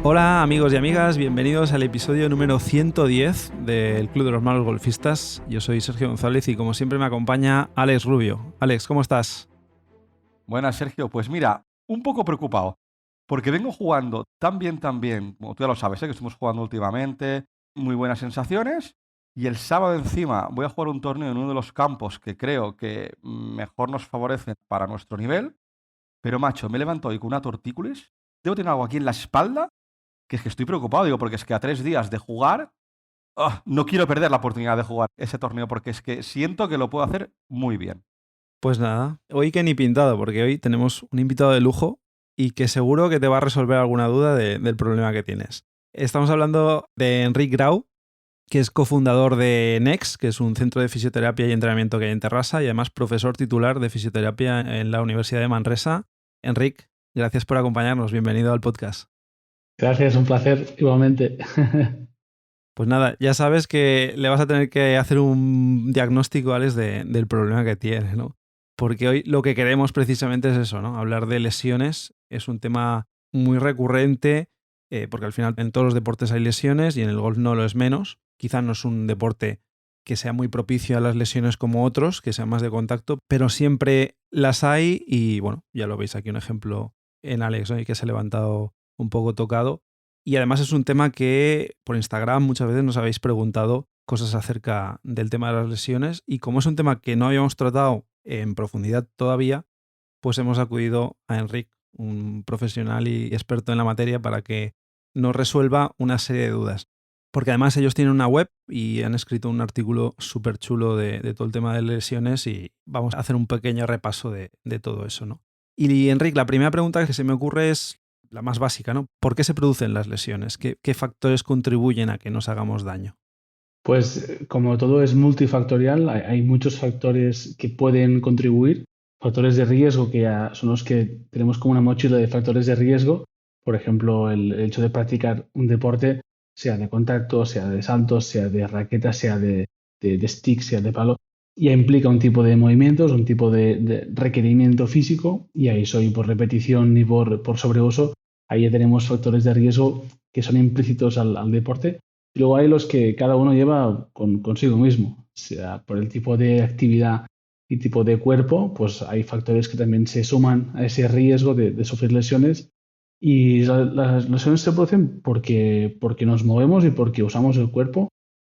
Hola amigos y amigas, bienvenidos al episodio número 110 del Club de los Malos Golfistas. Yo soy Sergio González y como siempre me acompaña Alex Rubio. Alex, ¿cómo estás? Buenas, Sergio. Pues mira, un poco preocupado, porque vengo jugando tan bien, como tú ya lo sabes, que estamos jugando últimamente, muy buenas sensaciones, y el sábado encima voy a jugar un torneo en uno de los campos que creo que mejor nos favorecen para nuestro nivel, pero macho, me levanto hoy con una tortícolis, debo tener algo aquí en la espalda, que es que estoy preocupado, digo, porque es que a 3 días de jugar, no quiero perder la oportunidad de jugar ese torneo, porque es que siento que lo puedo hacer muy bien. Pues nada, hoy que ni pintado, porque hoy tenemos un invitado de lujo y que seguro que te va a resolver alguna duda del problema que tienes. Estamos hablando de Enric Grau, que es cofundador de NEX, que es un centro de fisioterapia y entrenamiento que hay en Terrassa y además profesor titular de fisioterapia en la Universidad de Manresa. Enric, gracias por acompañarnos, bienvenido al podcast. Gracias, un placer igualmente. Pues nada, ya sabes que le vas a tener que hacer un diagnóstico, Alex, del problema que tiene, ¿no? Porque hoy lo que queremos precisamente es eso, ¿no? Hablar de lesiones. Es un tema muy recurrente, porque al final en todos los deportes hay lesiones y en el golf no lo es menos. Quizá no es un deporte que sea muy propicio a las lesiones como otros, que sean más de contacto, pero siempre las hay y bueno, ya lo veis aquí un ejemplo en Alex, ¿no? Y que se ha levantado un poco tocado. Y además es un tema que por Instagram muchas veces nos habéis preguntado cosas acerca del tema de las lesiones y como es un tema que no habíamos tratado en profundidad todavía, pues hemos acudido a Enric, un profesional y experto en la materia, para que nos resuelva una serie de dudas. Porque además ellos tienen una web y han escrito un artículo súper chulo de todo el tema de lesiones y vamos a hacer un pequeño repaso de todo eso, ¿no? Y Enric, la primera pregunta que se me ocurre es la más básica, ¿no? ¿Por qué se producen las lesiones? ¿Qué factores contribuyen a que nos hagamos daño? Pues como todo es multifactorial, hay muchos factores que pueden contribuir, factores de riesgo que ya son los que tenemos como una mochila de factores de riesgo. Por ejemplo, el hecho de practicar un deporte, sea de contacto, sea de saltos, sea de raqueta, sea de stick, sea de palo, ya implica un tipo de movimientos, un tipo de requerimiento físico, y ahí soy por repetición ni por sobreuso. Ahí ya tenemos factores de riesgo que son implícitos al deporte. Y luego hay los que cada uno lleva consigo mismo, o sea, por el tipo de actividad y tipo de cuerpo, pues hay factores que también se suman a ese riesgo de sufrir lesiones. Y las lesiones se producen porque nos movemos y porque usamos el cuerpo.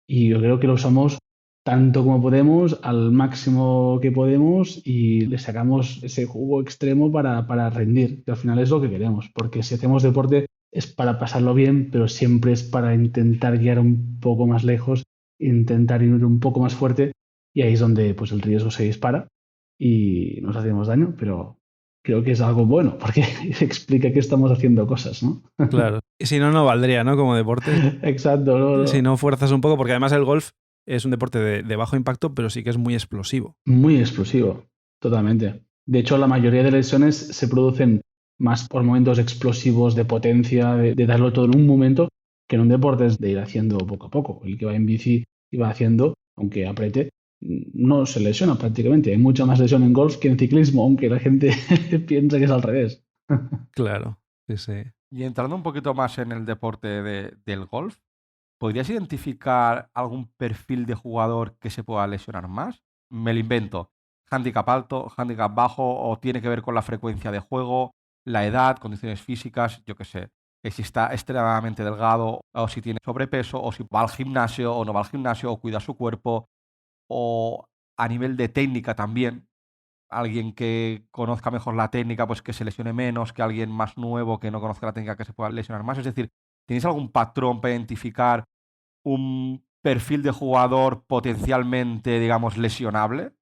Y yo creo que lo usamos tanto como podemos, al máximo que podemos, y le sacamos ese jugo extremo para rendir, que al final es lo que queremos. Porque si hacemos deporte es para pasarlo bien, pero siempre es para intentar llegar un poco más lejos, intentar ir un poco más fuerte, y ahí es donde pues, el riesgo se dispara y nos hacemos daño, pero creo que es algo bueno, porque explica que estamos haciendo cosas, ¿no? Claro. Y si no, no valdría, ¿no? Como deporte. Exacto, Si no fuerzas un poco, porque además el golf es un deporte de bajo impacto, pero sí que es muy explosivo. muy explosivo, totalmente. De hecho, la mayoría de lesiones se producen más por momentos explosivos de potencia, de darlo todo en un momento, que en un deporte es de ir haciendo poco a poco. El que va en bici y va haciendo, aunque apriete, no se lesiona prácticamente. Hay mucha más lesión en golf que en ciclismo, aunque la gente piensa que es al revés. Claro, sí, sí. Y entrando un poquito más en el deporte del golf, ¿podrías identificar algún perfil de jugador que se pueda lesionar más? Me lo invento. Handicap alto, handicap bajo, o tiene que ver con la frecuencia de juego, la edad, condiciones físicas, yo qué sé. Que si está extremadamente delgado, o si tiene sobrepeso, o si va al gimnasio o no va al gimnasio, o cuida su cuerpo, o a nivel de técnica también. Alguien que conozca mejor la técnica, pues que se lesione menos, que alguien más nuevo que no conozca la técnica que se pueda lesionar más. Es decir, ¿tenéis algún patrón para identificar un perfil de jugador potencialmente, digamos, lesionable?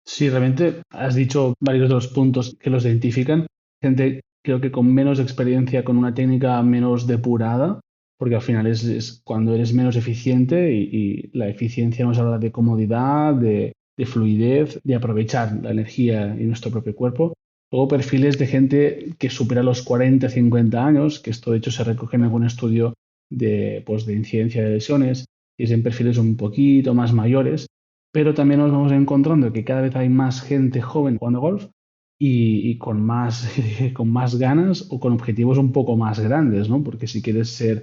Sí, realmente has dicho varios de los puntos que los identifican. Gente, creo que con menos experiencia, con una técnica menos depurada, porque al final es cuando eres menos eficiente y la eficiencia nos habla de comodidad, de fluidez, de aprovechar la energía y nuestro propio cuerpo. Luego perfiles de gente que supera los 40, 50 años, que esto de hecho se recoge en algún estudio pues, de incidencia de lesiones, y es en perfiles un poquito más mayores, pero también nos vamos encontrando que cada vez hay más gente joven jugando golf y con más, con más ganas o con objetivos un poco más grandes, ¿no? Porque si quieres ser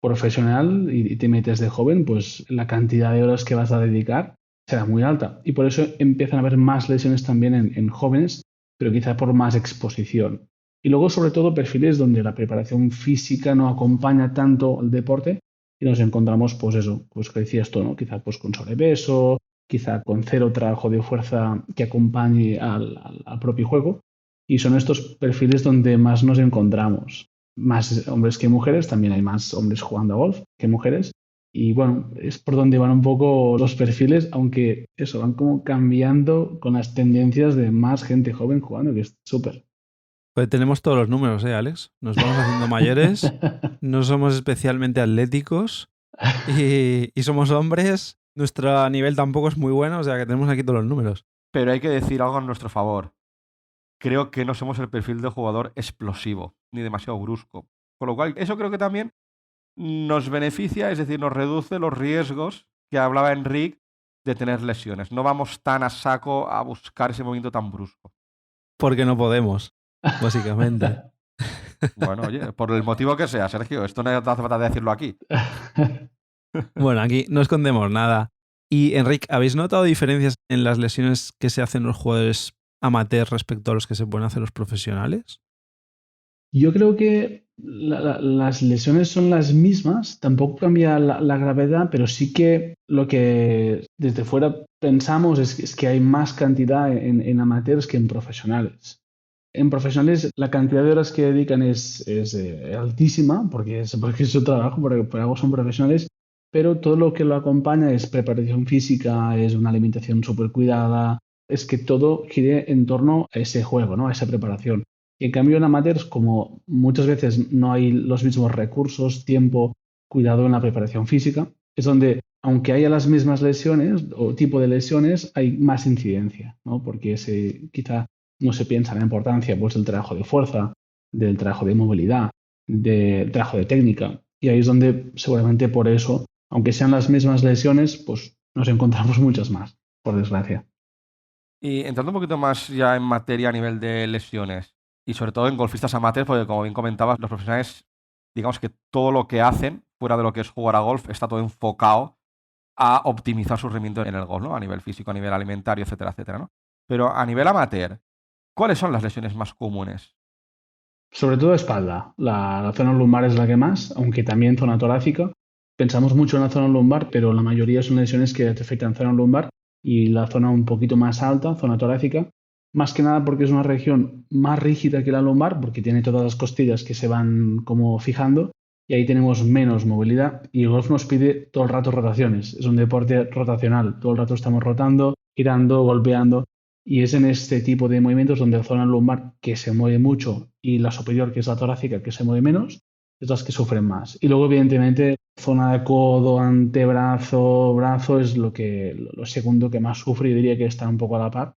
profesional y te metes de joven, pues la cantidad de horas que vas a dedicar será muy alta. Y por eso empiezan a haber más lesiones también en jóvenes, pero quizá por más exposición. Y luego, sobre todo, perfiles donde la preparación física no acompaña tanto al deporte y nos encontramos, pues eso, pues que decías tú, ¿no? Quizá pues con sobrepeso, quizá con cero trabajo de fuerza que acompañe al propio juego. Y son estos perfiles donde más nos encontramos. Más hombres que mujeres, también hay más hombres jugando a golf que mujeres. Y bueno, es por donde van un poco los perfiles, aunque eso, van como cambiando con las tendencias de más gente joven jugando, que es súper. Pues tenemos todos los números, Alex? Nos vamos haciendo mayores, no somos especialmente atléticos y somos hombres. Nuestro nivel tampoco es muy bueno, o sea que tenemos aquí todos los números. Pero hay que decir algo en nuestro favor. Creo que no somos el perfil de jugador explosivo, ni demasiado brusco. Con lo cual, eso creo que también nos beneficia, es decir, nos reduce los riesgos que hablaba Enric de tener lesiones. No vamos tan a saco a buscar ese movimiento tan brusco. Porque no podemos, básicamente. Bueno, oye, por el motivo que sea, Sergio, esto no hace falta decirlo aquí. Bueno, aquí no escondemos nada. Y Enric, ¿habéis notado diferencias en las lesiones que se hacen los jugadores amateurs respecto a los que se pueden hacer los profesionales? Yo creo que las lesiones son las mismas, tampoco cambia la gravedad, pero sí que lo que desde fuera pensamos es que hay más cantidad en amateurs que en profesionales. En profesionales la cantidad de horas que dedican es altísima, porque es su trabajo, por algo son profesionales, pero todo lo que lo acompaña es preparación física, es una alimentación súper cuidada, es que todo gire en torno a ese juego, ¿no? A esa preparación. Y en cambio en amateurs, como muchas veces no hay los mismos recursos, tiempo, cuidado en la preparación física, es donde, aunque haya las mismas lesiones o tipo de lesiones, hay más incidencia, ¿no? Porque quizá no se piensa en la importancia pues, del trabajo de fuerza, del trabajo de movilidad, del trabajo de técnica. Y ahí es donde seguramente por eso, aunque sean las mismas lesiones, pues nos encontramos muchas más, por desgracia. Y entrando un poquito más ya en materia a nivel de lesiones, y sobre todo en golfistas amateurs, porque como bien comentabas, los profesionales, digamos que todo lo que hacen, fuera de lo que es jugar a golf, está todo enfocado a optimizar su rendimiento en el golf, ¿no? A nivel físico, a nivel alimentario, etcétera, etcétera, ¿no? Pero a nivel amateur, ¿cuáles son las lesiones más comunes? Sobre todo espalda. La zona lumbar es la que más, aunque también zona torácica. Pensamos mucho en la zona lumbar, pero la mayoría son lesiones que te afectan zona lumbar y la zona un poquito más alta, zona torácica. Más que nada porque es una región más rígida que la lumbar, porque tiene todas las costillas que se van como fijando y ahí tenemos menos movilidad. Y el golf nos pide todo el rato rotaciones. Es un deporte rotacional. Todo el rato estamos rotando, girando, golpeando. Y es en este tipo de movimientos donde la zona lumbar, que se mueve mucho, y la superior, que es la torácica, que se mueve menos, es las que sufren más. Y luego, evidentemente, zona de codo, antebrazo, brazo es lo segundo que más sufre. Yo diría que está un poco a la par.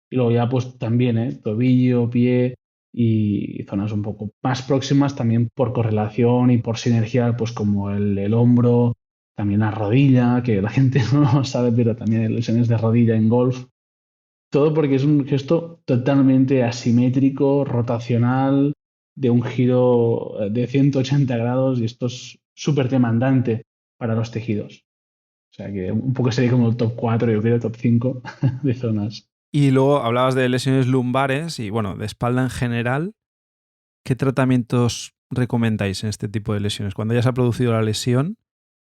Y luego ya, pues también, tobillo, pie y zonas un poco más próximas también por correlación y por sinergia, pues como el hombro, también la rodilla, que la gente no lo sabe, pero también hay lesiones de rodilla en golf. Todo porque es un gesto totalmente asimétrico, rotacional, de un giro de 180 grados y esto es súper demandante para los tejidos. O sea que un poco sería como el top 4, yo creo, top 5 de zonas. Y luego hablabas de lesiones lumbares y, bueno, de espalda en general. ¿Qué tratamientos recomendáis en este tipo de lesiones? Cuando ya se ha producido la lesión,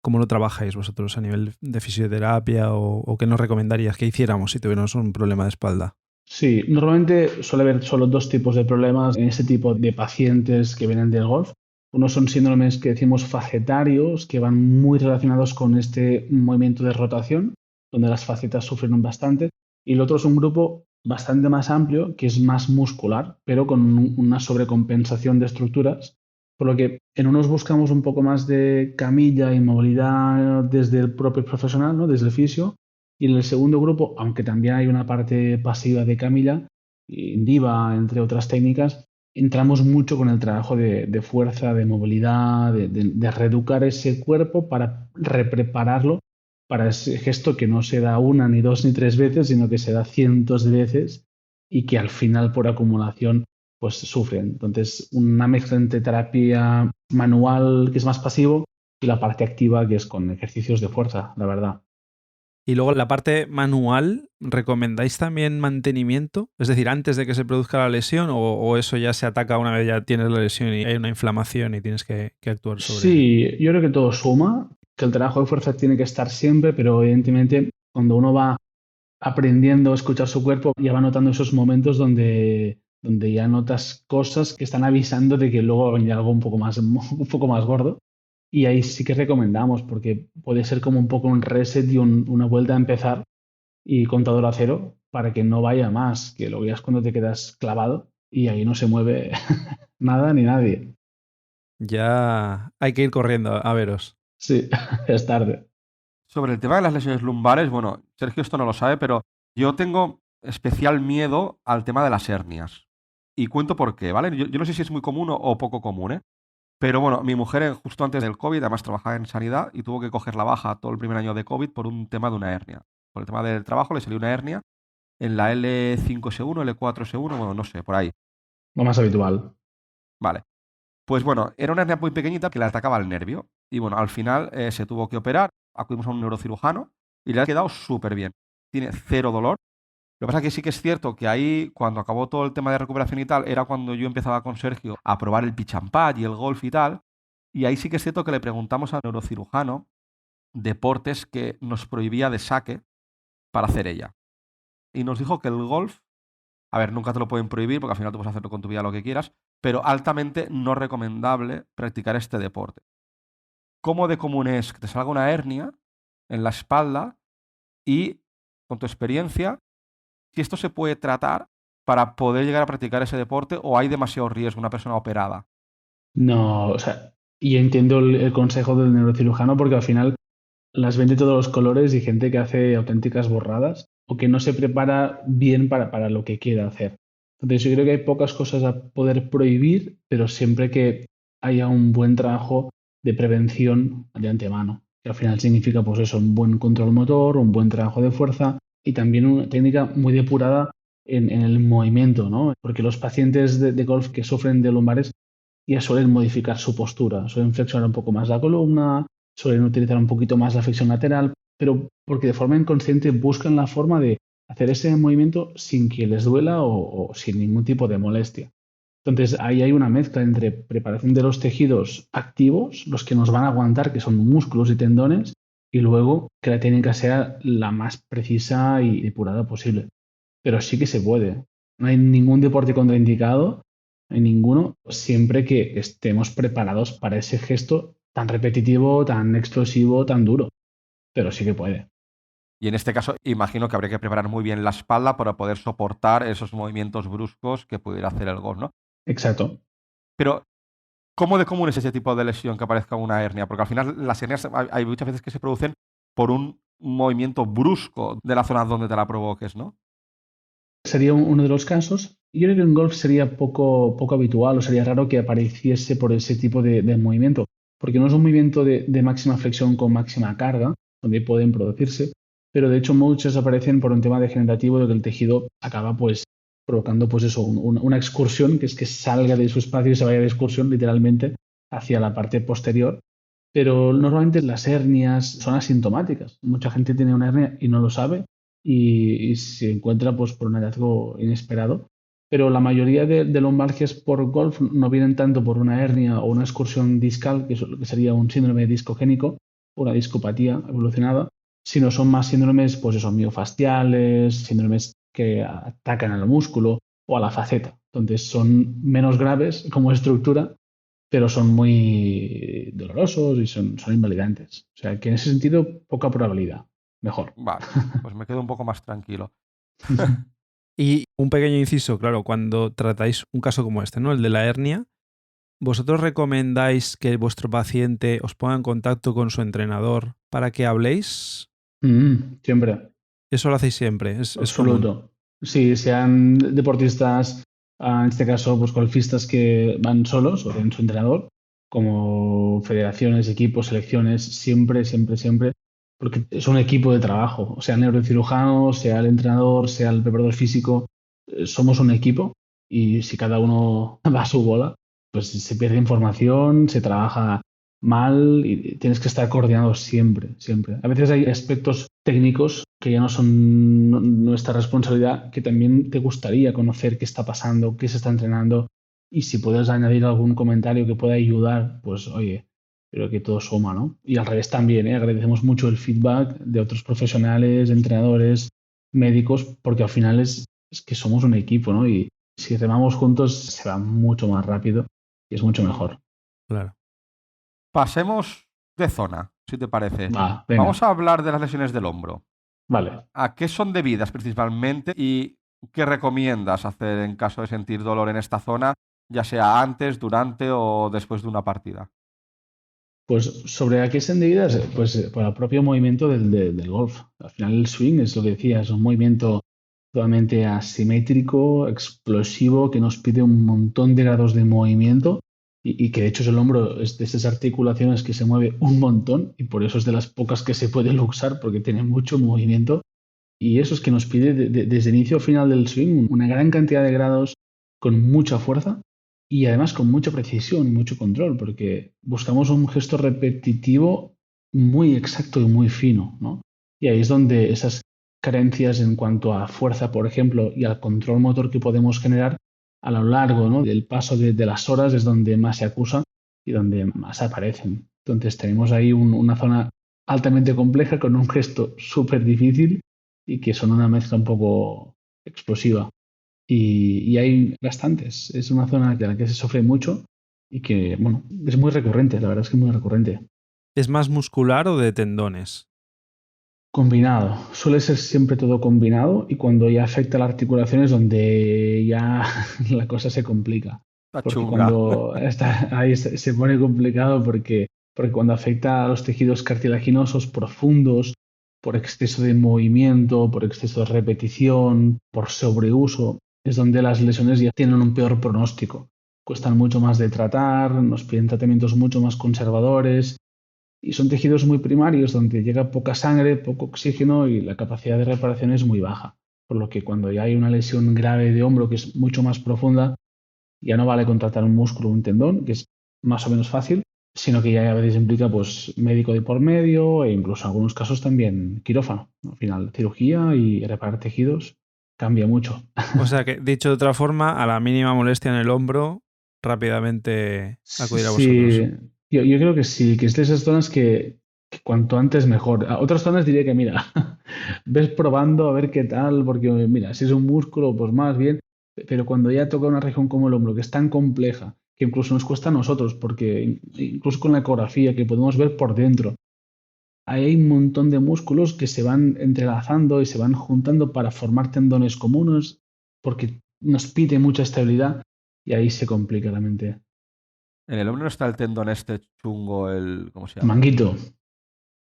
¿cómo lo trabajáis vosotros a nivel de fisioterapia o qué nos recomendarías que hiciéramos si tuviéramos un problema de espalda? Sí, normalmente suele haber solo dos tipos de problemas en este tipo de pacientes que vienen del golf. Unos son síndromes que decimos facetarios, que van muy relacionados con este movimiento de rotación, donde las facetas sufren bastante. Y el otro es un grupo bastante más amplio, que es más muscular, pero con una sobrecompensación de estructuras. Por lo que en unos buscamos un poco más de camilla y movilidad desde el propio profesional, ¿no? Desde el fisio. Y en el segundo grupo, aunque también hay una parte pasiva de camilla, Indiva, entre otras técnicas, entramos mucho con el trabajo de fuerza, de movilidad, de reeducar ese cuerpo para reprepararlo para ese gesto que no se da una, ni dos, ni tres veces, sino que se da cientos de veces y que al final por acumulación pues sufren. Entonces, una mezcla entre terapia manual, que es más pasivo, y la parte activa, que es con ejercicios de fuerza, la verdad. Y luego la parte manual, ¿recomendáis también mantenimiento? Es decir, antes de que se produzca la lesión o eso ya se ataca una vez ya tienes la lesión y hay una inflamación y tienes que actuar sobre ello? Sí, yo creo que todo suma, que el trabajo de fuerza tiene que estar siempre, pero evidentemente cuando uno va aprendiendo a escuchar su cuerpo, ya va notando esos momentos donde ya notas cosas que están avisando de que luego va a venir algo un poco más, un poco más gordo. Y ahí sí que recomendamos, porque puede ser como un poco un reset y una vuelta a empezar y contador a cero para que no vaya más, que lo veas cuando te quedas clavado y ahí no se mueve nada ni nadie. Ya hay que ir corriendo a veros. Sí, es tarde. Sobre el tema de las lesiones lumbares, bueno, Sergio esto no lo sabe, pero yo tengo especial miedo al tema de las hernias. Y cuento por qué, ¿vale? Yo no sé si es muy común o poco común, ¿eh? Pero bueno, mi mujer justo antes del COVID, además trabajaba en sanidad y tuvo que coger la baja todo el primer año de COVID por un tema de una hernia. Por el tema del trabajo le salió una hernia en la L5S1, L4S1, bueno, no sé, por ahí. Lo más habitual. Vale. Pues bueno, era una hernia muy pequeñita que le atacaba el nervio. Y bueno, al final se tuvo que operar, acudimos a un neurocirujano y le ha quedado súper bien. Tiene cero dolor. Lo que pasa es que sí que es cierto que ahí, cuando acabó todo el tema de recuperación y tal, era cuando yo empezaba con Sergio a probar el pitch and putt y el golf y tal. Y ahí sí que es cierto que le preguntamos al neurocirujano deportes que nos prohibía de saque para hacer ella. Y nos dijo que el golf, a ver, nunca te lo pueden prohibir porque al final tú puedes hacerlo con tu vida lo que quieras, pero altamente no recomendable practicar este deporte. ¿Cómo de común es que te salga una hernia en la espalda y, con tu experiencia, si esto se puede tratar para poder llegar a practicar ese deporte o hay demasiado riesgo una persona operada? No, o sea, y entiendo el consejo del neurocirujano porque al final las ven de todos los colores y gente que hace auténticas borradas o que no se prepara bien para lo que quiere hacer. Entonces yo creo que hay pocas cosas a poder prohibir, pero siempre que haya un buen trabajo de prevención de antemano, que al final significa pues eso, un buen control motor, un buen trabajo de fuerza y también una técnica muy depurada en el movimiento, ¿no? Porque los pacientes de golf que sufren de lumbares ya suelen modificar su postura, suelen flexionar un poco más la columna, suelen utilizar un poquito más la flexión lateral, pero porque de forma inconsciente buscan la forma de hacer ese movimiento sin que les duela o sin ningún tipo de molestia. Entonces, ahí hay una mezcla entre preparación de los tejidos activos, los que nos van a aguantar, que son músculos y tendones, y luego que la técnica sea la más precisa y depurada posible. Pero sí que se puede. No hay ningún deporte contraindicado, no hay ninguno, siempre que estemos preparados para ese gesto tan repetitivo, tan explosivo, tan duro. Pero sí que puede. Y en este caso, imagino que habría que preparar muy bien la espalda para poder soportar esos movimientos bruscos que pudiera hacer el golf, ¿no? Exacto. Pero, ¿cómo de común es ese tipo de lesión que aparezca una hernia? Porque al final las hernias hay muchas veces que se producen por un movimiento brusco de la zona donde te la provoques, ¿no? Sería uno de los casos. Yo creo que en golf sería poco habitual o sería raro que apareciese por ese tipo de movimiento, porque no es un movimiento de máxima flexión con máxima carga, donde pueden producirse, pero de hecho muchos aparecen por un tema degenerativo de que el tejido acaba pues provocando pues eso, una excursión, que es que salga de su espacio y se vaya de excursión literalmente hacia la parte posterior. Pero normalmente las hernias son asintomáticas. Mucha gente tiene una hernia y no lo sabe y se encuentra pues, por un hallazgo inesperado. Pero la mayoría de lumbalgias por golf no vienen tanto por una hernia o una excursión discal, que es lo que sería un síndrome discogénico, una discopatía evolucionada, sino son más síndromes, pues eso, miofasciales, síndromes que atacan al músculo o a la faceta. Entonces son menos graves como estructura, pero son muy dolorosos y son invalidantes. O sea que en ese sentido, poca probabilidad. Mejor. Vale, pues me quedo un poco más tranquilo. Y un pequeño inciso, claro, cuando tratáis un caso como este, ¿no? El de la hernia, ¿vosotros recomendáis que vuestro paciente os ponga en contacto con su entrenador para que habléis? Siempre. Eso lo hacéis siempre, es común. Absoluto. Sí, sean deportistas, en este caso, pues golfistas que van solos o tienen su entrenador, como federaciones, equipos, selecciones, siempre, siempre, siempre, porque es un equipo de trabajo, sea el neurocirujano, sea el entrenador, sea el preparador físico, somos un equipo y si cada uno va a su bola, pues se pierde información, se trabaja mal y tienes que estar coordinado siempre, siempre. A veces hay aspectos técnicos que ya no son nuestra responsabilidad, que también te gustaría conocer qué está pasando, qué se está entrenando y si puedes añadir algún comentario que pueda ayudar, pues oye, creo que todo suma, ¿no? Y al revés también, ¿eh? Agradecemos mucho el feedback de otros profesionales, entrenadores, médicos, porque al final es que somos un equipo, ¿no? Y si remamos juntos se va mucho más rápido y es mucho mejor. Claro. Pasemos de zona, si te parece. Va, venga, Vamos a hablar de las lesiones del hombro. vale. ¿A qué son debidas principalmente y qué recomiendas hacer en caso de sentir dolor en esta zona, ya sea antes, durante o después de una partida? Pues sobre a qué son debidas, pues por el propio movimiento del golf. Al final el swing es lo que decía, es un movimiento totalmente asimétrico, explosivo, que nos pide un montón de grados de movimiento y que de hecho es el hombro es de esas articulaciones que se mueve un montón y por eso es de las pocas que se puede luxar porque tiene mucho movimiento y eso es que nos pide desde inicio a final del swing una gran cantidad de grados con mucha fuerza y además con mucha precisión y mucho control, porque buscamos un gesto repetitivo muy exacto y muy fino, ¿no? Y ahí es donde esas carencias en cuanto a fuerza, por ejemplo, y al control motor que podemos generar a lo largo, ¿no? del paso de las horas es donde más se acusa y donde más aparecen. Entonces tenemos ahí una zona altamente compleja con un gesto súper difícil y que son una mezcla un poco explosiva. Y hay bastantes. Es una zona de la que se sufre mucho y que, bueno, es muy recurrente, la verdad es que es muy recurrente. ¿Es más muscular o de tendones? Combinado. Suele ser siempre todo combinado y cuando ya afecta a la articulación es donde ya la cosa se complica. La Porque chunga. cuando está ahí se pone complicado porque cuando afecta a los tejidos cartilaginosos profundos, por exceso de movimiento, por exceso de repetición, por sobreuso, es donde las lesiones ya tienen un peor pronóstico. Cuestan mucho más de tratar, nos piden tratamientos mucho más conservadores y son tejidos muy primarios donde llega poca sangre, poco oxígeno y la capacidad de reparación es muy baja. Por lo que cuando ya hay una lesión grave de hombro que es mucho más profunda, ya no vale contratar un músculo o un tendón, que es más o menos fácil, sino que ya a veces implica pues médico de por medio e incluso en algunos casos también quirófano. Al final, cirugía y reparar tejidos cambia mucho. O sea que, dicho de otra forma, a la mínima molestia en el hombro, rápidamente acudir a Sí, vosotros. yo creo que sí, que es de esas zonas que cuanto antes mejor. A otras zonas diría que, mira, ves probando a ver qué tal, porque, mira, si es un músculo, pues más bien, pero cuando ya toca una región como el hombro, que es tan compleja, que incluso nos cuesta a nosotros, porque incluso con la ecografía, que podemos ver por dentro, ahí hay un montón de músculos que se van entrelazando y se van juntando para formar tendones comunes, porque nos pide mucha estabilidad y ahí se complica la mente. En el hombro no está el tendón este chungo, ¿cómo se llama? Manguito.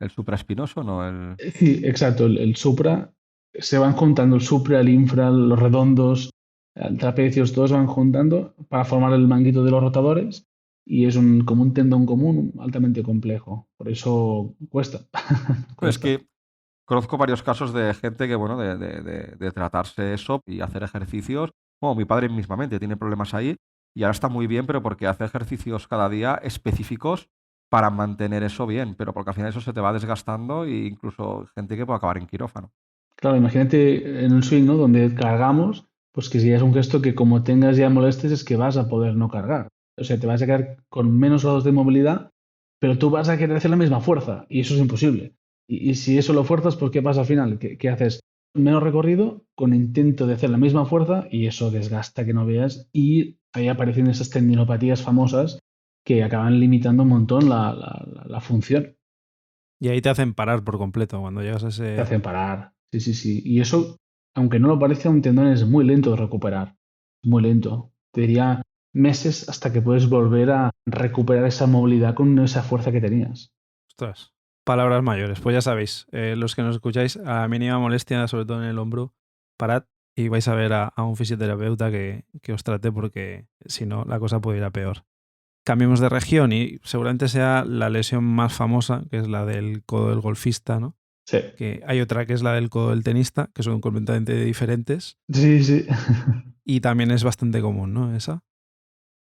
El supraespinoso, ¿no? Sí, exacto, el supra, se van juntando el supra, el infra, los redondos, el trapecios, todos van juntando para formar el manguito de los rotadores y es como un tendón común altamente complejo. Por eso cuesta, Es cuesta. que conozco varios casos de gente que, bueno, de tratarse eso y hacer ejercicios. Bueno, mi padre mismamente tiene problemas ahí y ahora está muy bien, pero porque hace ejercicios cada día específicos para mantener eso bien, pero porque al final eso se te va desgastando e incluso gente que puede acabar en quirófano. Claro, imagínate en un swing, ¿no? Donde cargamos, pues que si ya es un gesto que como tengas ya molestias es que vas a poder no cargar. O sea, te vas a quedar con menos grados de movilidad, pero tú vas a querer hacer la misma fuerza y eso es imposible. Y si eso lo fuerzas, pues ¿qué pasa al final? ¿Qué haces? Menos recorrido con intento de hacer la misma fuerza y eso desgasta que no veas y ahí aparecen esas tendinopatías famosas que acaban limitando un montón la función. Y ahí te hacen parar por completo cuando llegas a Te ese... hacen parar. Sí, sí, sí. Y eso, aunque no lo parezca, un tendón es muy lento de recuperar. Muy lento. Te diría meses hasta que puedes volver a recuperar esa movilidad con esa fuerza que tenías. Ostras, palabras mayores. Pues ya sabéis, los que nos escucháis, a la mínima molestia, sobre todo en el hombro, parad y vais a ver a un fisioterapeuta que os trate porque si no, la cosa puede ir a peor. Cambiemos de región y seguramente sea la lesión más famosa, que es la del codo del golfista, ¿no? Sí, que hay otra que es la del codo del tenista, que son completamente diferentes, sí, sí. y también es bastante común, ¿no? Esa.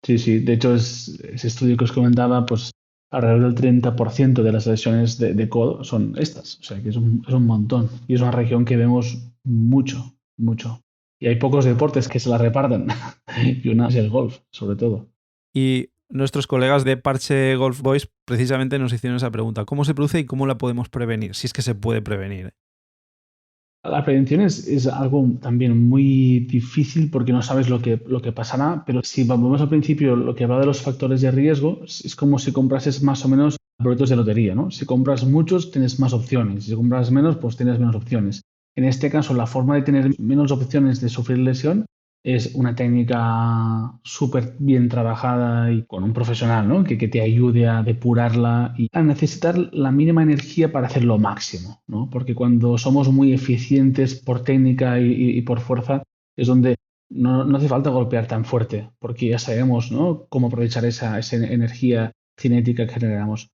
Sí, sí. De hecho, ese estudio que os comentaba, pues alrededor del 30% de las lesiones de codo son estas. O sea, que es un montón. Y es una región que vemos mucho, mucho. Y hay pocos deportes que se la reparten. Y una es el golf, sobre todo. Y nuestros colegas de Parche Golf Boys precisamente nos hicieron esa pregunta: ¿cómo se produce y cómo la podemos prevenir? Si es que se puede prevenir. La prevención es algo también muy difícil porque no sabes lo que pasará, pero si volvemos al principio, lo que hablaba de los factores de riesgo, es como si comprases más o menos boletos de lotería, ¿no? Si compras muchos, tienes más opciones. Si compras menos, pues tienes menos opciones. En este caso, la forma de tener menos opciones de sufrir lesión es una técnica súper bien trabajada y con un profesional, ¿no? Que te ayude a depurarla y a necesitar la mínima energía para hacer lo máximo, ¿no? Porque cuando somos muy eficientes por técnica y por fuerza, es donde no hace falta golpear tan fuerte, porque ya sabemos, ¿no? Cómo aprovechar esa energía cinética que generamos.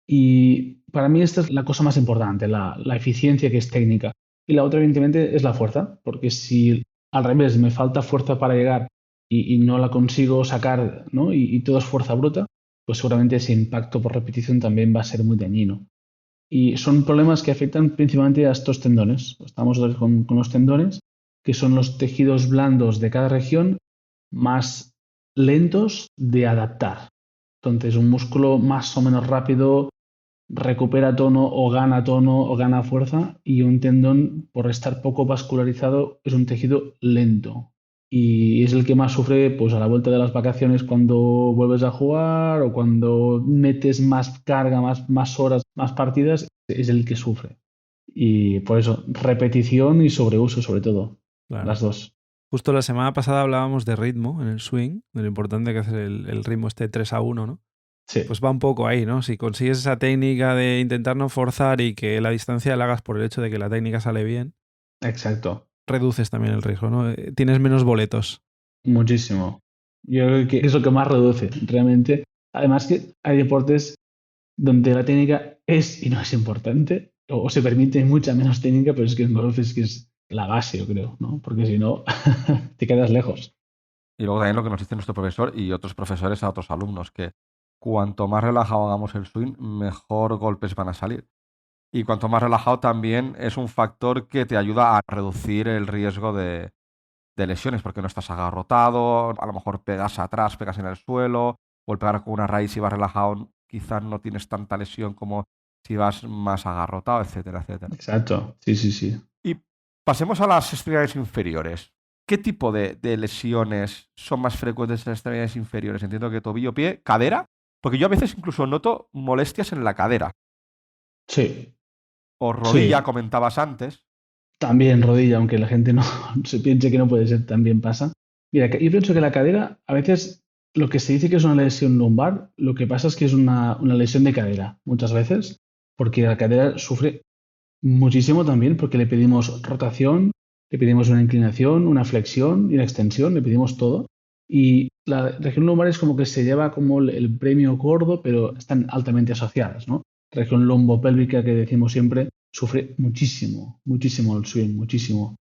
Y para mí esta es la cosa más importante, la eficiencia que es técnica. Y la otra, evidentemente, es la fuerza, porque si al revés me falta fuerza para llegar y no la consigo sacar, ¿no? Y todo es fuerza bruta, pues seguramente ese impacto por repetición también va a ser muy dañino. Y son problemas que afectan principalmente a estos tendones. Estamos con los tendones, que son los tejidos blandos de cada región más lentos de adaptar. Entonces, un músculo más o menos rápido recupera tono o gana fuerza y un tendón, por estar poco vascularizado, es un tejido lento. Y es el que más sufre pues, a la vuelta de las vacaciones cuando vuelves a jugar o cuando metes más carga, más horas, más partidas, es el que sufre. Y por eso, repetición y sobreuso sobre todo, Claro. las dos. Justo la semana pasada hablábamos de ritmo en el swing, de lo importante que es el ritmo este 3-1, ¿no? Sí, Pues va un poco ahí, ¿no? Si consigues esa técnica de intentar no forzar y que la distancia la hagas por el hecho de que la técnica sale bien, exacto. reduces también el riesgo, ¿no? Tienes menos boletos. Muchísimo. Yo creo que es lo que más reduce, realmente. Además que hay deportes donde la técnica es y no es importante, o se permite mucha menos técnica, pero es que en golf es que es la base, yo creo, ¿no? Porque si no, te quedas lejos. Y luego también lo que nos dice nuestro profesor y otros profesores a otros alumnos, que cuanto más relajado hagamos el swing, mejor golpes van a salir. Y cuanto más relajado también es un factor que te ayuda a reducir el riesgo de lesiones, porque no estás agarrotado, a lo mejor pegas atrás, pegas en el suelo, o el pegar con una raíz si vas relajado, quizás no tienes tanta lesión como si vas más agarrotado, etcétera, etcétera. Exacto, sí, sí, sí. Y pasemos a las extremidades inferiores. ¿Qué tipo de lesiones son más frecuentes en las extremidades inferiores? Entiendo que tobillo, pie, cadera, porque yo a veces incluso noto molestias en la cadera. Sí, O rodilla, sí. comentabas antes. También rodilla, aunque la gente no se piense que no puede ser, también pasa. Mira, yo pienso que la cadera, a veces lo que se dice que es una lesión lumbar, lo que pasa es que es una lesión de cadera, muchas veces, porque la cadera sufre muchísimo también, porque le pedimos rotación, le pedimos una inclinación, una flexión y una extensión, le pedimos todo. Y la región lumbar es como que se lleva como el premio gordo, pero están altamente asociadas, ¿no? Región lombopélvica que decimos siempre sufre muchísimo, muchísimo el swing, muchísimo.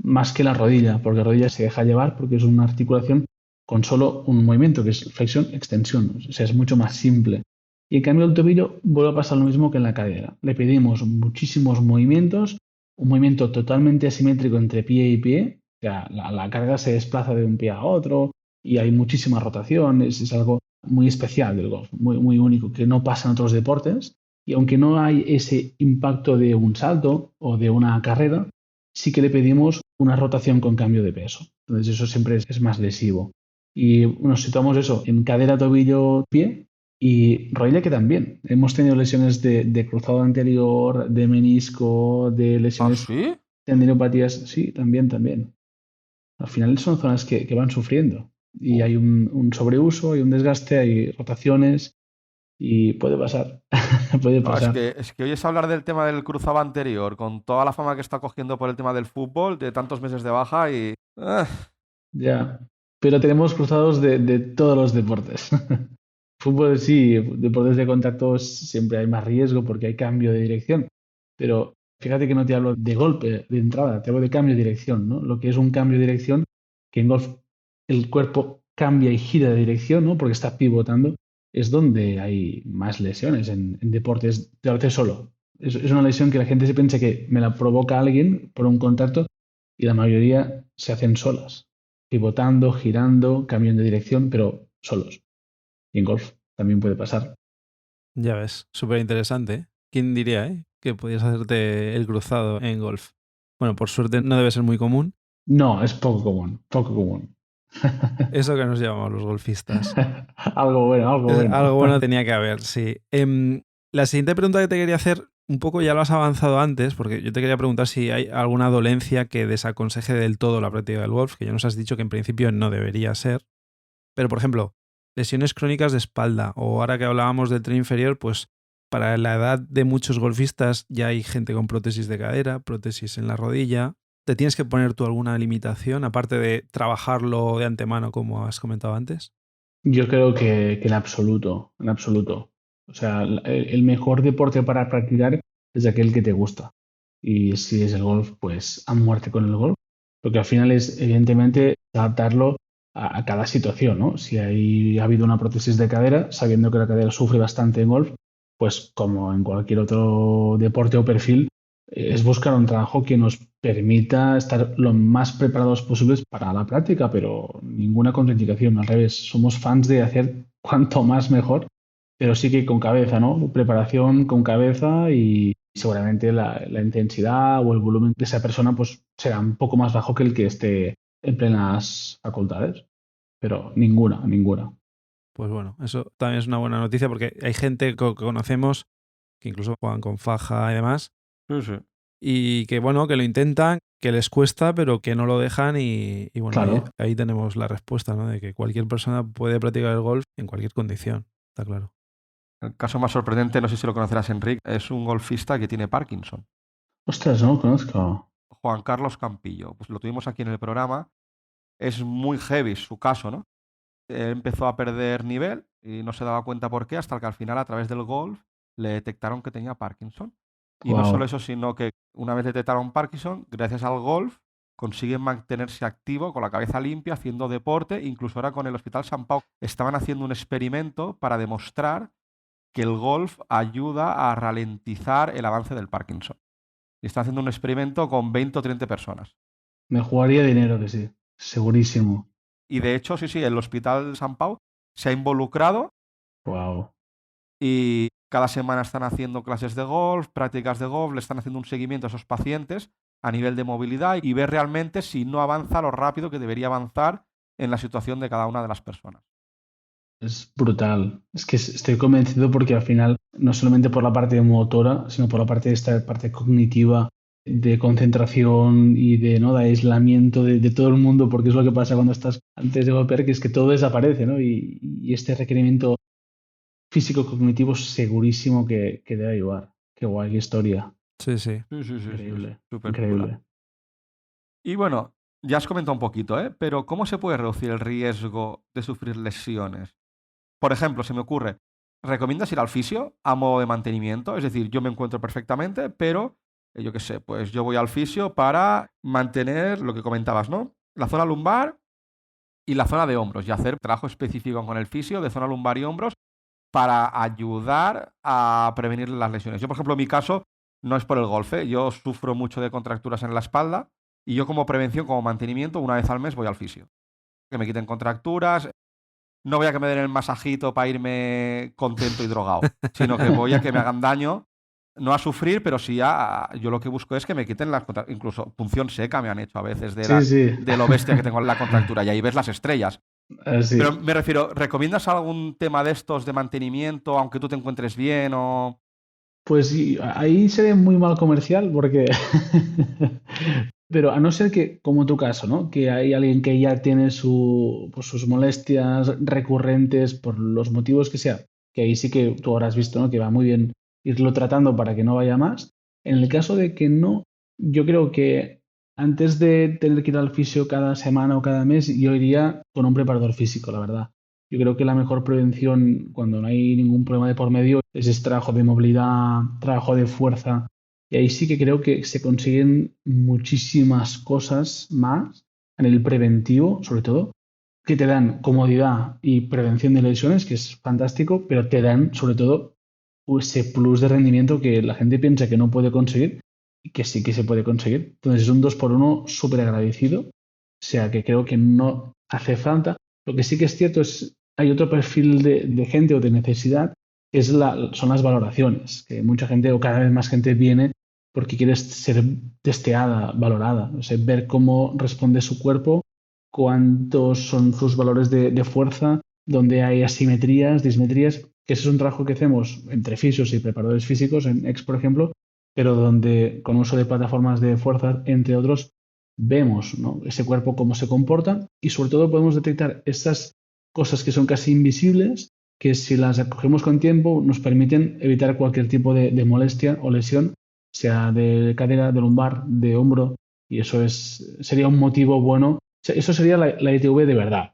Más que la rodilla, porque la rodilla se deja llevar porque es una articulación con solo un movimiento, que es flexión-extensión. O sea, es mucho más simple. Y en cambio el tobillo vuelve a pasar lo mismo que en la cadera. Le pedimos muchísimos movimientos, un movimiento totalmente asimétrico entre pie y pie. O sea, la carga se desplaza de un pie a otro y hay muchísima rotación. Es algo muy especial del golf, muy, muy único, que no pasa en otros deportes. Y aunque no hay ese impacto de un salto o de una carrera, sí que le pedimos una rotación con cambio de peso. Entonces eso siempre es más lesivo. Y nos situamos eso en cadera, tobillo, pie y rodilla que también. Hemos tenido lesiones de cruzado anterior, de menisco, de ¿Ah, lesiones, sí? tendinopatías. Sí, también, también. Al final son zonas que van sufriendo y Uf. hay un sobreuso, hay un desgaste, hay rotaciones y puede pasar, puede No, pasar. es que oyes hablar del tema del cruzado anterior, con toda la fama que está cogiendo por el tema del fútbol, de tantos meses de baja y... Ya. Pero tenemos cruzados de todos los deportes. Fútbol sí, deportes de contacto siempre hay más riesgo porque hay cambio de dirección, pero Fíjate que no te hablo de golpe, de entrada, te hablo de cambio de dirección, ¿no? Lo que es un cambio de dirección, que en golf el cuerpo cambia y gira de dirección, ¿no? Porque está pivotando, es donde hay más lesiones en deportes de arte solo. Es una lesión que la gente se piensa que me la provoca alguien por un contacto y la mayoría se hacen solas, pivotando, girando, cambiando de dirección, pero solos. Y en golf también puede pasar. Ya ves, súper interesante, ¿eh? ¿Quién diría, que podías hacerte el cruzado en golf? Bueno, por suerte no debe ser muy común. No, es poco común, poco común. Eso que nos llamamos los golfistas. Algo bueno, algo bueno. Algo bueno tenía que haber, sí. La siguiente pregunta que te quería hacer, un poco ya lo has avanzado antes, porque yo te quería preguntar si hay alguna dolencia que desaconseje del todo la práctica del golf, que ya nos has dicho que en principio no debería ser. Pero, por ejemplo, lesiones crónicas de espalda, o ahora que hablábamos del tren inferior, pues para la edad de muchos golfistas ya hay gente con prótesis de cadera, prótesis en la rodilla. ¿Te tienes que poner tú alguna limitación, aparte de trabajarlo de antemano, como has comentado antes? Yo creo que en absoluto, en absoluto. O sea, el mejor deporte para practicar es aquel que te gusta. Y si es el golf, pues a muerte con el golf. Lo que al final es, evidentemente, adaptarlo a cada situación, ¿no? Si ha habido una prótesis de cadera, sabiendo que la cadera sufre bastante en golf, pues como en cualquier otro deporte o perfil, es buscar un trabajo que nos permita estar lo más preparados posibles para la práctica, pero ninguna contraindicación, al revés, somos fans de hacer cuanto más mejor, pero sí que con cabeza, ¿no? Preparación con cabeza y seguramente la intensidad o el volumen de esa persona pues será un poco más bajo que el que esté en plenas facultades, pero ninguna, ninguna. Pues bueno, eso también es una buena noticia porque hay gente que conocemos que incluso juegan con faja y demás, Sí, sí. y que bueno, que lo intentan, que les cuesta, pero que no lo dejan y bueno, ahí, Claro, ahí tenemos la respuesta, ¿no? De que cualquier persona puede practicar el golf en cualquier condición, está claro. El caso más sorprendente, no sé si lo conocerás, Enrique, es un golfista que tiene Parkinson. ostras, no lo conozco. Juan Carlos Campillo. Pues lo tuvimos aquí en el programa. Es muy heavy su caso, ¿no? Él empezó a perder nivel y no se daba cuenta por qué, hasta que al final, a través del golf, le detectaron que tenía Parkinson. Y no solo Wow. eso, sino que una vez detectaron Parkinson, gracias al golf, consiguen mantenerse activo, con la cabeza limpia, haciendo deporte. Incluso ahora con el Hospital San Pau estaban haciendo un experimento para demostrar que el golf ayuda a ralentizar el avance del Parkinson. Y están haciendo un experimento con 20 o 30 personas. Me jugaría dinero que sí, segurísimo. Y de hecho, sí, el Hospital San Pau se ha involucrado Wow. y cada semana están haciendo clases de golf, prácticas de golf, le están haciendo un seguimiento a esos pacientes a nivel de movilidad y ver realmente si no avanza lo rápido que debería avanzar en la situación de cada una de las personas. Es brutal. Es que estoy convencido porque al final, no solamente por la parte motora, sino por la parte de esta parte cognitiva, de concentración y de, ¿no? de aislamiento de todo el mundo, porque es lo que pasa cuando estás antes de golpear, que es que todo desaparece, ¿no? Y este requerimiento físico-cognitivo segurísimo que debe ayudar. Qué guay, qué historia. Sí, sí. Sí, es Increíble, súper chula. increíble. Y bueno, ya has comentado un poquito, ¿eh? Pero ¿cómo se puede reducir el riesgo de sufrir lesiones? Por ejemplo, se me ocurre, ¿recomiendas ir al fisio a modo de mantenimiento? Es decir, yo me encuentro perfectamente, pero yo qué sé, pues yo voy al fisio para mantener lo que comentabas, ¿no? La zona lumbar y la zona de hombros y hacer trabajo específico con el fisio de zona lumbar y hombros para ayudar a prevenir las lesiones. Yo, por ejemplo, en mi caso, no es por el golfe, yo sufro mucho de contracturas en la espalda y yo como prevención, como mantenimiento, una vez al mes voy al fisio. Que me quiten contracturas, no voy a que me den el masajito para irme contento y drogado, sino que voy a que me hagan daño, no a sufrir, pero sí yo lo que busco es que me quiten las contracturas. Incluso punción seca me han hecho a veces Sí, sí, de lo bestia que tengo en la contractura y ahí ves las estrellas. Pero así. me refiero, ¿recomiendas algún tema de estos de mantenimiento, aunque tú te encuentres bien o...? Pues sí, ahí se ve muy mal comercial porque pero a no ser que, como tu caso, ¿no? Que hay alguien que ya tiene pues sus molestias recurrentes por los motivos que sea, que ahí sí que tú habrás visto, ¿no? Que va muy bien irlo tratando para que no vaya más. En el caso de que no, yo creo que antes de tener que ir al fisio cada semana o cada mes, yo iría con un preparador físico, la verdad. Yo creo que la mejor prevención cuando no hay ningún problema de por medio es ese trabajo de movilidad, trabajo de fuerza Y ahí sí que creo que se consiguen muchísimas cosas más en el preventivo, sobre todo, que te dan comodidad y prevención de lesiones, que es fantástico, pero te dan sobre todo ese plus de rendimiento que la gente piensa que no puede conseguir y que sí que se puede conseguir. Entonces es un 2 por uno súper agradecido, o sea que creo que no hace falta. Lo que sí que es cierto es, hay otro perfil de gente o de necesidad, que son las valoraciones, que mucha gente o cada vez más gente viene porque quiere ser testeada, valorada, o sea, ver cómo responde su cuerpo, cuántos son sus valores de fuerza, dónde hay asimetrías, dismetrías, que ese es un trabajo que hacemos entre fisios y preparadores físicos, en X, por ejemplo, pero donde con uso de plataformas de fuerza, entre otros, vemos, ¿no?, ese cuerpo cómo se comporta y sobre todo podemos detectar esas cosas que son casi invisibles, que si las cogemos con tiempo nos permiten evitar cualquier tipo de molestia o lesión, sea de cadera, de lumbar, de hombro, y eso sería un motivo bueno. Eso sería la ITV de verdad.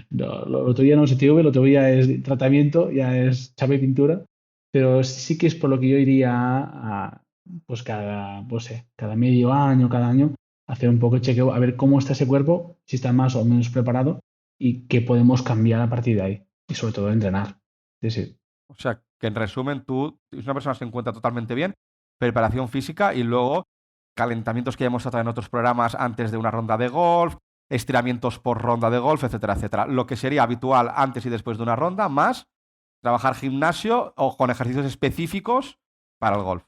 No, lo otro ya no es ITV, lo otro ya es tratamiento, ya es chapa y pintura, pero sí que es por lo que yo iría pues cada medio año, cada año, hacer un poco de chequeo, a ver cómo está ese cuerpo, si está más o menos preparado y qué podemos cambiar a partir de ahí. Y sobre todo entrenar. Sí, sí. O sea, que en resumen, tú es una persona que se encuentra totalmente bien, preparación física y luego calentamientos que ya hemos tratado en otros programas antes de una ronda de golf, estiramientos por ronda de golf, etcétera, etcétera. Lo que sería habitual antes y después de una ronda, más trabajar gimnasio o con ejercicios específicos para el golf.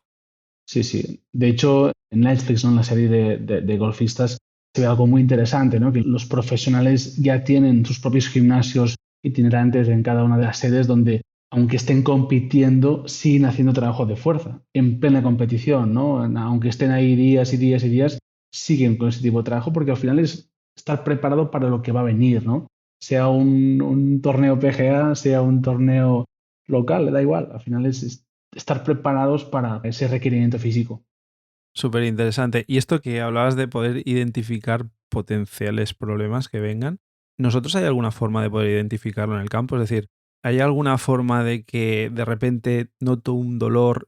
Sí, sí. De hecho, en Netflix, ¿no?, en la serie de golfistas, se ve algo muy interesante, ¿no? Que los profesionales ya tienen sus propios gimnasios itinerantes en cada una de las sedes donde, aunque estén compitiendo, siguen haciendo trabajo de fuerza en plena competición, ¿no? Aunque estén ahí días y días y días, siguen con ese tipo de trabajo porque al final es estar preparado para lo que va a venir, ¿no? Sea un torneo PGA, sea un torneo local, le da igual. Al final es estar preparados para ese requerimiento físico. Súper interesante. Y esto que hablabas de poder identificar potenciales problemas que vengan, ¿nosotros hay alguna forma de poder identificarlo en el campo? Es decir, ¿hay alguna forma de que de repente noto un dolor?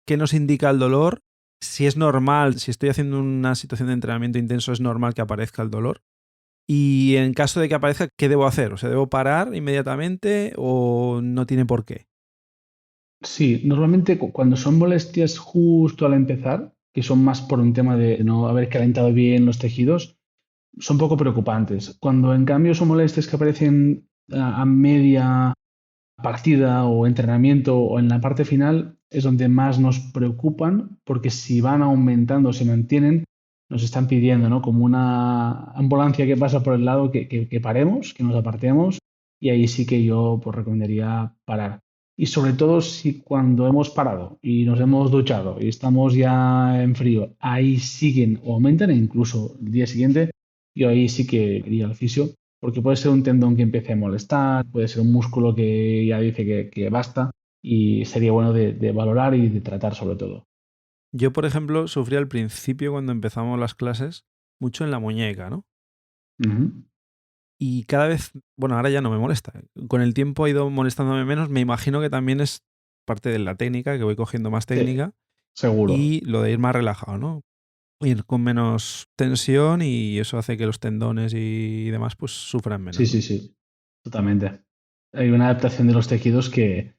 ¿Qué nos indica el dolor? Si es normal, si estoy haciendo una situación de entrenamiento intenso, es normal que aparezca el dolor. Y en caso de que aparezca, ¿qué debo hacer? O sea, ¿debo parar inmediatamente o no tiene por qué? Sí, normalmente cuando son molestias justo al empezar, que son más por un tema de no haber calentado bien los tejidos, son poco preocupantes. Cuando en cambio son molestias que aparecen a media partida o entrenamiento o en la parte final, es donde más nos preocupan, porque si van aumentando o se mantienen, nos están pidiendo, ¿no?, como una ambulancia que pasa por el lado, que paremos, que nos apartemos, y ahí sí que yo pues recomendaría parar. Y sobre todo si cuando hemos parado y nos hemos duchado y estamos ya en frío, ahí siguen o aumentan e incluso el día siguiente, yo ahí sí que iría al fisio, porque puede ser un tendón que empiece a molestar, puede ser un músculo que ya dice que basta, y sería bueno de valorar y de tratar sobre todo. Yo, por ejemplo, sufrí al principio cuando empezamos las clases mucho en la muñeca, ¿no? Ujú. Y cada vez, bueno, ahora ya no me molesta. Con el tiempo ha ido molestándome menos. Me imagino que también es parte de la técnica, que voy cogiendo más Sí, técnica seguro. y lo de ir más relajado, ¿no? Ir con menos tensión y eso hace que los tendones y demás pues sufran Sí, menos, sí, ¿no? sí, totalmente. Hay una adaptación de los tejidos que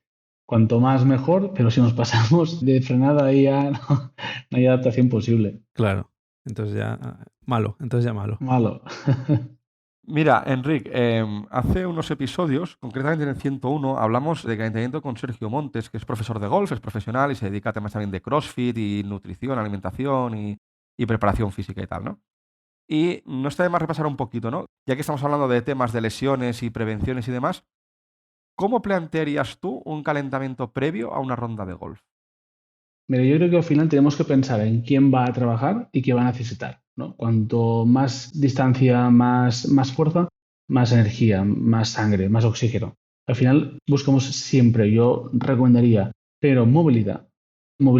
cuanto más mejor, pero si nos pasamos de frenada ahí ya no hay adaptación posible. Claro. Entonces ya malo, entonces ya malo. Malo. Mira, Enric, hace unos episodios, concretamente en el 101, hablamos de calentamiento con Sergio Montes, que es profesor de golf, es profesional y se dedica a temas también de CrossFit y nutrición, alimentación y preparación física y tal, ¿no? Y no está de más repasar un poquito, ¿no? Ya que estamos hablando de temas de lesiones y prevenciones y demás, ¿cómo plantearías tú un calentamiento previo a una ronda de golf? Mira, yo creo que al final tenemos que pensar en quién va a trabajar y qué va a necesitar, ¿no? Cuanto más distancia, más fuerza, más energía, más sangre, más oxígeno. Al final buscamos siempre, yo recomendaría, pero movilidad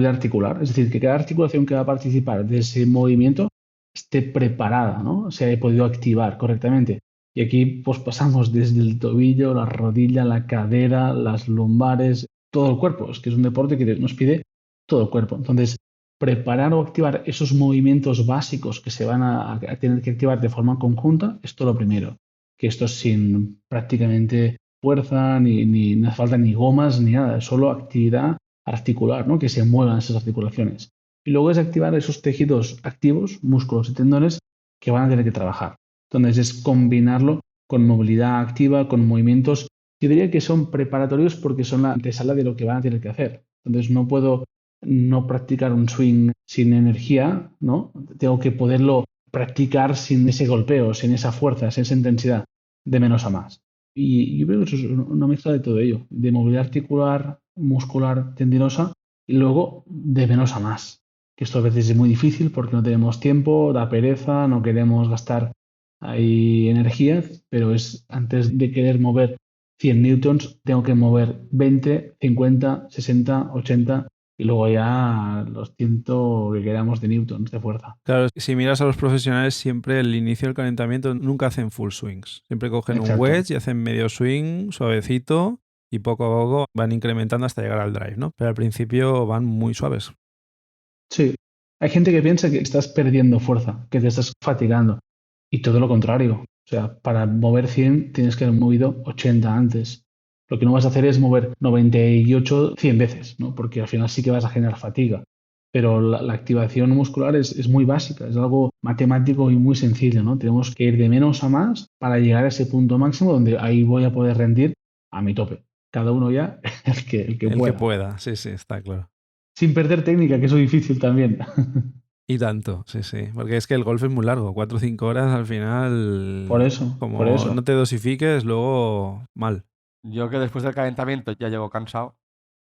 articular, es decir, que cada articulación que va a participar de ese movimiento esté preparada, ¿no? Se haya podido activar correctamente. Y aquí pues pasamos desde el tobillo, la rodilla, la cadera, las lumbares, todo el cuerpo. Es que es un deporte que nos pide todo el cuerpo. Entonces, preparar o activar esos movimientos básicos que se van a tener que activar de forma conjunta, esto lo primero, que esto es sin prácticamente fuerza, ni no hace falta ni gomas, ni nada, es solo actividad articular, ¿no? Que se muevan esas articulaciones. Y luego es activar esos tejidos activos, músculos y tendones, que van a tener que trabajar. Entonces es combinarlo con movilidad activa, con movimientos, yo diría que son preparatorios porque son la antesala de lo que van a tener que hacer. Entonces no puedo no practicar un swing sin energía, ¿no? Tengo que poderlo practicar sin ese golpeo, sin esa fuerza, sin esa intensidad, de menos a más. Y yo creo que eso es una mezcla de todo ello, de movilidad articular, muscular, tendinosa, y luego de menos a más. Que esto a veces es muy difícil porque no tenemos tiempo, da pereza, no queremos gastar ahí energía, pero es antes de querer mover 100 newtons, tengo que mover 20, 50, 60, 80 y luego ya los 100 que queramos de newtons de fuerza. Claro, si miras a los profesionales, siempre el inicio del calentamiento nunca hacen full swings. Siempre cogen un Exacto. wedge y hacen medio swing, suavecito, y poco a poco van incrementando hasta llegar al drive, ¿no? Pero al principio van muy suaves. Sí, hay gente que piensa que estás perdiendo fuerza, que te estás fatigando, y todo lo contrario. O sea, para mover 100 tienes que haber movido 80 antes. Lo que no vas a hacer es mover 98 100 veces, ¿no? Porque al final sí que vas a generar fatiga. Pero la activación muscular es muy básica, es algo matemático y muy sencillo, ¿no? Tenemos que ir de menos a más para llegar a ese punto máximo donde ahí voy a poder rendir a mi tope. Cada uno ya el que El pueda. que pueda, sí, está claro. Sin perder técnica, que eso es difícil también. Y tanto, sí. Porque es que el golf es muy largo, 4 o 5 horas al final. Por eso. Como no te dosifiques, luego mal. Yo que después del calentamiento ya llego cansado.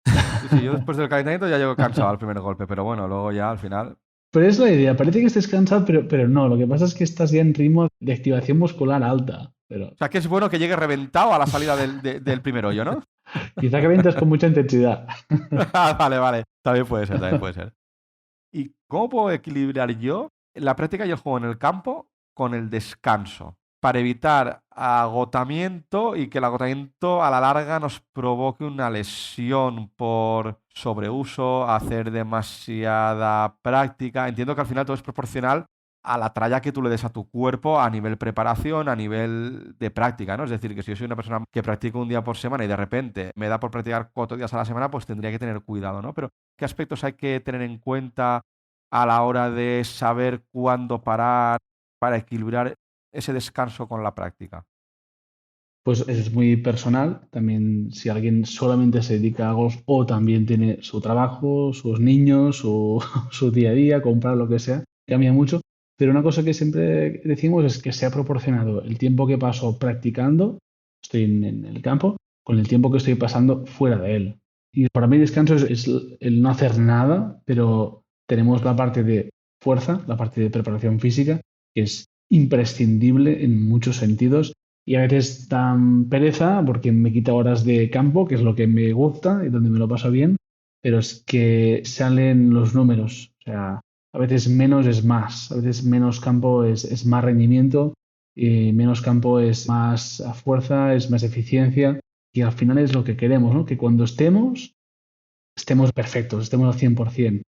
Sí, yo después del calentamiento ya llego cansado al primer golpe, pero bueno, luego ya al final. Pero es la idea, parece que estés cansado, pero no, lo que pasa es que estás ya en ritmo de activación muscular alta. Pero O sea, que es bueno que llegue reventado a la salida del primer hoyo, ¿no? quizá calientas con mucha intensidad. Vale. También puede ser. ¿Y cómo puedo equilibrar yo la práctica y el juego en el campo con el descanso? Para evitar agotamiento y que el agotamiento a la larga nos provoque una lesión por sobreuso, hacer demasiada práctica. Entiendo que al final todo es proporcional a la tralla que tú le des a tu cuerpo a nivel preparación, a nivel de práctica, ¿no? Es decir, que si yo soy una persona que practico un día por semana y de repente me da por practicar 4 días a la semana, pues tendría que tener cuidado, ¿no? Pero ¿qué aspectos hay que tener en cuenta a la hora de saber cuándo parar para equilibrar ese descanso con la práctica? Pues eso es muy personal. También si alguien solamente se dedica a golf o también tiene su trabajo, sus niños, su día a día, comprar lo que sea, cambia mucho. Pero una cosa que siempre decimos es que se ha proporcionado el tiempo que paso practicando, estoy en el campo, con el tiempo que estoy pasando fuera de él. Y para mí descanso es el no hacer nada, pero tenemos la parte de fuerza, la parte de preparación física, que es imprescindible en muchos sentidos y a veces dan pereza porque me quita horas de campo, que es lo que me gusta y donde me lo paso bien, pero es que salen los números. O sea, a veces menos es más, a veces menos campo es más rendimiento, y menos campo es más fuerza, es más eficiencia y al final es lo que queremos, ¿no? Que cuando estemos perfectos, estemos al 100%.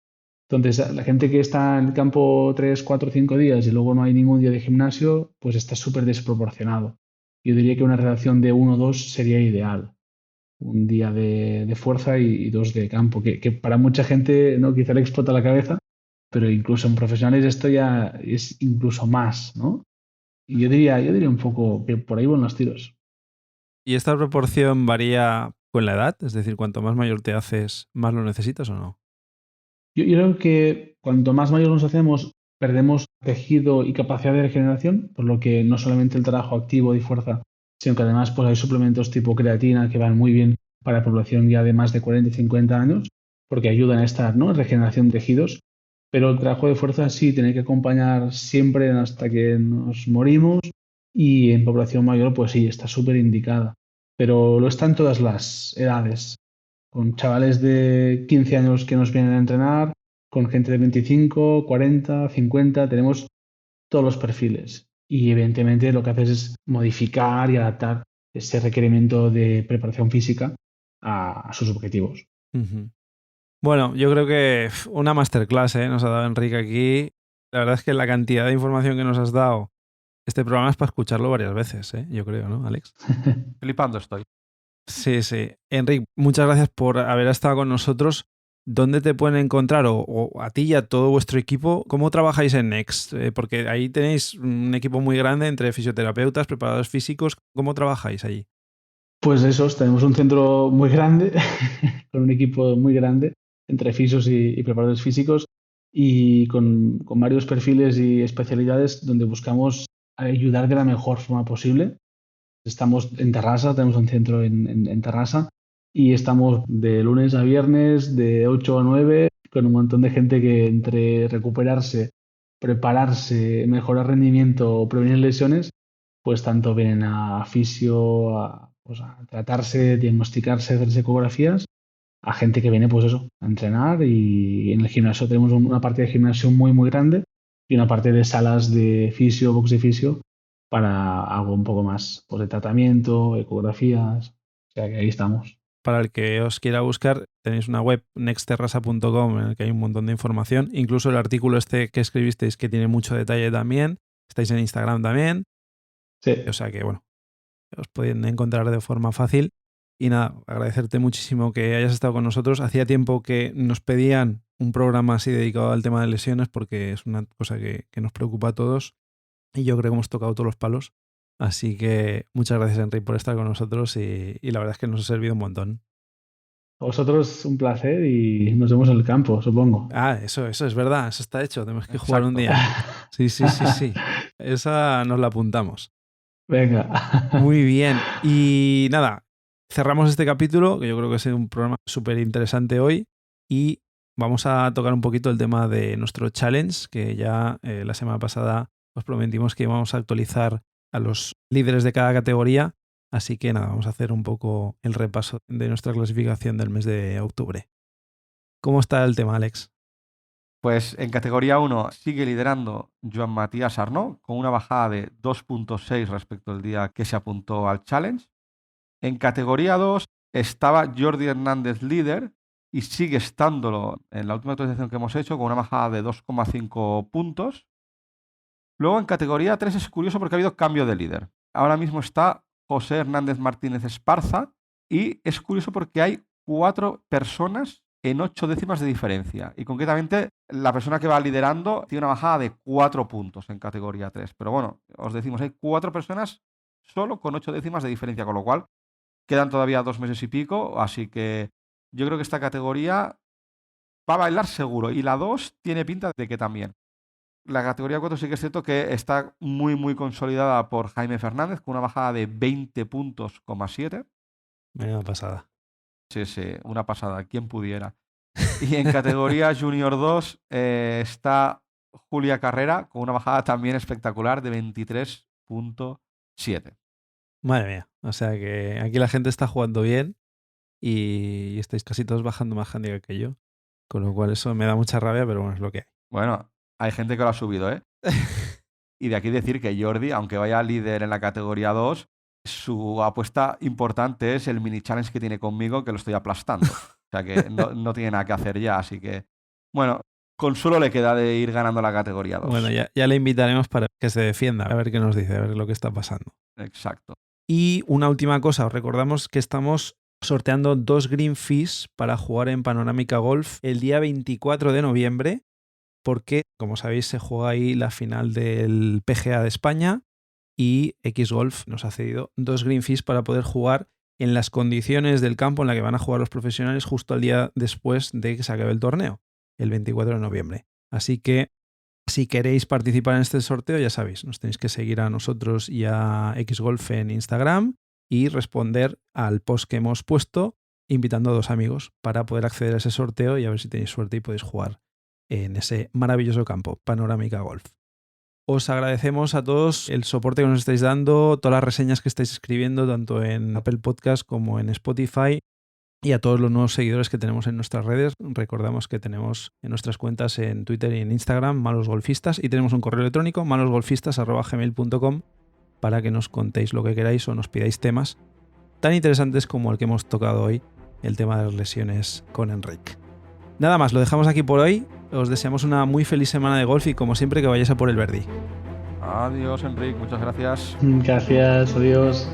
Entonces, la gente que está en el campo 3, 4, 5 días y luego no hay ningún día de gimnasio, pues está súper desproporcionado. Yo diría que una relación de 1-2 sería ideal. Un día de fuerza y 2 de campo, que para mucha gente no quizá le explota la cabeza, pero incluso en profesionales esto ya es incluso más, ¿no? Y yo diría un poco que por ahí van los tiros. ¿Y esta proporción varía con la edad? Es decir, cuanto más mayor te haces, ¿más lo necesitas o no? Yo creo que cuanto más mayor nos hacemos, perdemos tejido y capacidad de regeneración, por lo que no solamente el trabajo activo y fuerza, sino que además pues, hay suplementos tipo creatina que van muy bien para la población ya de más de 40 y 50 años, porque ayudan a esta, ¿no?, regeneración de tejidos. Pero el trabajo de fuerza sí tiene que acompañar siempre hasta que nos morimos y en población mayor pues sí, está súper indicada. Pero lo están todas las edades con chavales de 15 años que nos vienen a entrenar, con gente de 25, 40, 50, tenemos todos los perfiles. Y evidentemente lo que haces es modificar y adaptar ese requerimiento de preparación física a sus objetivos. Uh-huh. Bueno, yo creo que una masterclass nos ha dado Enrique aquí. La verdad es que la cantidad de información que nos has dado, este programa es para escucharlo varias veces, yo creo, ¿no, Alex? Flipando estoy. Sí, sí. Enrique, muchas gracias por haber estado con nosotros. ¿Dónde te pueden encontrar o a ti y a todo vuestro equipo? ¿Cómo trabajáis en Next? Porque ahí tenéis un equipo muy grande entre fisioterapeutas, preparadores físicos. ¿Cómo trabajáis allí? Pues eso, tenemos un centro muy grande, con un equipo muy grande, entre fisios y preparadores físicos, y con varios perfiles y especialidades donde buscamos ayudar de la mejor forma posible. Estamos en Terrassa, tenemos un centro en Terrassa, y estamos de lunes a viernes, de 8 a 9, con un montón de gente que entre recuperarse, prepararse, mejorar rendimiento o prevenir lesiones, pues tanto vienen a fisio, pues a tratarse, diagnosticarse, hacerse ecografías, a gente que viene pues eso, a entrenar, y en el gimnasio tenemos una parte de gimnasio muy muy grande y una parte de salas de fisio, box de fisio, para algo un poco más pues, de tratamiento, ecografías, o sea que ahí estamos. Para el que os quiera buscar, tenéis una web nextterrasa.com en el que hay un montón de información, incluso el artículo este que escribisteis que tiene mucho detalle también. Estáis en Instagram también. Sí. O sea que, bueno, os pueden encontrar de forma fácil. Y nada, agradecerte muchísimo que hayas estado con nosotros. Hacía tiempo que nos pedían un programa así dedicado al tema de lesiones porque es una cosa que nos preocupa a todos y yo creo que hemos tocado todos los palos. Así que muchas gracias, Enrique, por estar con nosotros y la verdad es que nos ha servido un montón. A vosotros un placer y nos vemos en el campo, supongo. Ah, eso es verdad, eso está hecho. Tenemos que jugar un Exacto. día. Sí. Esa nos la apuntamos. Venga. Muy bien. Y nada, cerramos este capítulo, que yo creo que ha sido un programa súper interesante hoy. Y vamos a tocar un poquito el tema de nuestro challenge, que ya la semana pasada os prometimos que íbamos a actualizar a los líderes de cada categoría. Así que nada, vamos a hacer un poco el repaso de nuestra clasificación del mes de octubre. ¿Cómo está el tema, Alex? Pues en categoría 1 sigue liderando Joan Matías Arnaud con una bajada de 2.6 respecto al día que se apuntó al challenge. En categoría 2 estaba Jordi Hernández líder y sigue estándolo en la última actualización que hemos hecho con una bajada de 2,5 puntos. Luego en categoría 3 es curioso porque ha habido cambio de líder. Ahora mismo está José Hernández Martínez Esparza y es curioso porque hay 4 personas en 8 décimas de diferencia. Y concretamente la persona que va liderando tiene una bajada de 4 puntos en categoría 3. Pero bueno, os decimos, hay 4 personas solo con 8 décimas de diferencia, con lo cual quedan todavía 2 meses y pico. Así que yo creo que esta categoría va a bailar seguro. Y la 2 tiene pinta de que también. La categoría 4 sí que es cierto que está muy, muy consolidada por Jaime Fernández con una bajada de 20 puntos, 7. Menuda pasada. Sí, una pasada, quien pudiera. Y en categoría Junior 2 está Julia Carrera con una bajada también espectacular de 23.7. Madre mía, o sea que aquí la gente está jugando bien y estáis casi todos bajando más handicap que yo, con lo cual eso me da mucha rabia, pero bueno, es lo que hay. Bueno, hay gente que lo ha subido, ¿eh? Y de aquí decir que Jordi, aunque vaya líder en la categoría 2, su apuesta importante es el mini challenge que tiene conmigo, que lo estoy aplastando. O sea que no tiene nada que hacer ya, así que, bueno, consuelo le queda de ir ganando la categoría 2. Bueno, ya le invitaremos para que se defienda, a ver qué nos dice, a ver lo que está pasando. Exacto. Y una última cosa, os recordamos que estamos sorteando 2 Green Fees para jugar en Panorámica Golf el día 24 de noviembre, porque, como sabéis, se juega ahí la final del PGA de España y X-Golf nos ha cedido 2 Green Fees para poder jugar en las condiciones del campo en la que van a jugar los profesionales justo al día después de que se acabe el torneo, el 24 de noviembre. Así que si queréis participar en este sorteo, ya sabéis, nos tenéis que seguir a nosotros y a X-Golf en Instagram y responder al post que hemos puesto invitando a 2 amigos para poder acceder a ese sorteo y a ver si tenéis suerte y podéis jugar en ese maravilloso campo, Panorámica Golf. Os agradecemos a todos el soporte que nos estáis dando, todas las reseñas que estáis escribiendo, tanto en Apple Podcast como en Spotify, y a todos los nuevos seguidores que tenemos en nuestras redes. Recordamos que tenemos en nuestras cuentas en Twitter y en Instagram Malos Golfistas y tenemos un correo electrónico malosgolfistas@gmail.com para que nos contéis lo que queráis o nos pidáis temas tan interesantes como el que hemos tocado hoy, el tema de las lesiones con Enrique. Nada más, lo dejamos aquí por hoy. Os deseamos una muy feliz semana de golf y como siempre que vayáis a por el Verdi. Adiós, Enric, muchas gracias. Gracias, adiós.